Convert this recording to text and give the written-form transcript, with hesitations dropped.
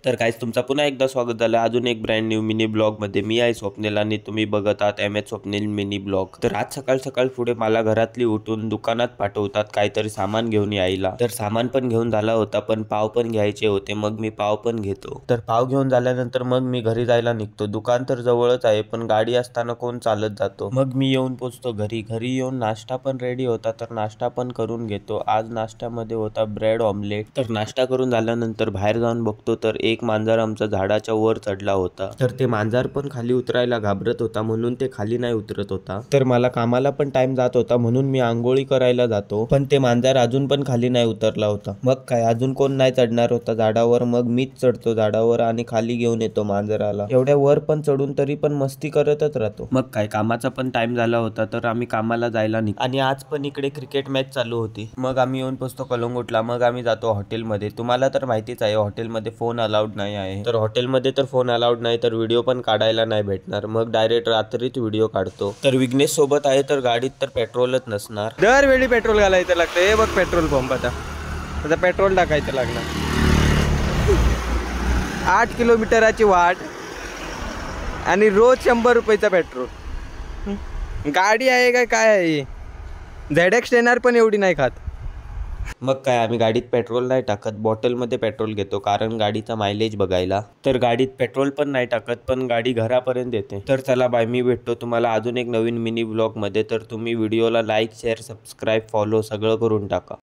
तर काहीच तुमचा पुन्हा एकदा स्वागत झालं अजून एक ब्रँड न्यू मिनी ब्लॉग मध्ये. मी आहे स्वप्नील आणि तुम्ही बघत आहात MS स्वप्नील मिनी ब्लॉग. तर आज सकाळ सकाळ पुढे मला घरातली उठून दुकानात पाठवतात काहीतरी सामान घेऊन यायला. तर सामान पण घेऊन झाला होता पण पाव पण घ्यायचे होते, मग मी पाव पण घेतो. तर पाव घेऊन झाल्यानंतर मग मी घरी जायला निघतो. दुकान तर जवळच आहे पण गाडी असताना कोण चालत जातो. मग मी येऊन पोचतो घरी. घरी येऊन नाश्ता पण रेडी होता तर नाश्ता पण करून घेतो. आज नाश्त्यामध्ये होता ब्रेड ऑमलेट. तर नाश्ता करून झाल्यानंतर बाहेर जाऊन बघतो तर एक मांजर आमचा झाडाच्या वर चढला होता. तर ते मांजर पण खाली उतरायला घाबरत होता म्हणून ते खाली नाही उतरत होता. तर मला कामाला पण टाइम जात होता म्हणून मी आंघोळी करायला जातो, पण ते मांजर अजून पण खाली नाही उतरला होता. मग काय अजून कोण नाही चढणार होता झाडावर, मग मीच चढतो झाडावर आणि खाली घेऊन येतो मांजराला. एवढ्या वर पण चढून तरी पण मस्ती करतच राहतो. मग काय कामाचा पण टाइम झाला होता तर आम्ही कामाला जायला निघतो. आणि आज पण इकडे क्रिकेट मॅच चालू होती. मग आम्ही येऊन पोचतो कलंगूटला. मग आम्ही जातो हॉटेलमध्ये. तुम्हाला तर माहितीच आहे हॉटेलमध्ये फोन अलाउड नाही आहे. तर हॉटेलमध्ये तर फोन अलाउड नाही तर व्हिडिओ पण काढायला नाही भेटणार. मग डायरेक्ट रात्रीच व्हिडिओ काढतो. तर विघ्नेश सोबत आहे तर गाडीत तर पेट्रोलच नसणार. दरवेळी पेट्रोल घालायचं लागतं. हे बघ पेट्रोल पंप आता पेट्रोल टाकायचं लागणार. 8 किलोमीटराची वाट आणि रोज 100 रुपयाचा पेट्रोल. गाडी आहे काय आहे. ZX येणार पण एवढी नाही खात. मग काय आम्ही गाडीत पेट्रोल नाही टाकत, बॉटलमध्ये पेट्रोल घेतो कारण गाडीचा मायलेज बघायला. तर गाडीत पेट्रोल पण नाही टाकत पण गाडी घरापर्यंत येते. तर चला बाय, मी भेटतो तुम्हाला अजून एक नवीन मिनी ब्लॉग मध्ये. तर तुम्ही व्हिडिओला लाईक शेअर सबस्क्राईब फॉलो सगळं करून टाका.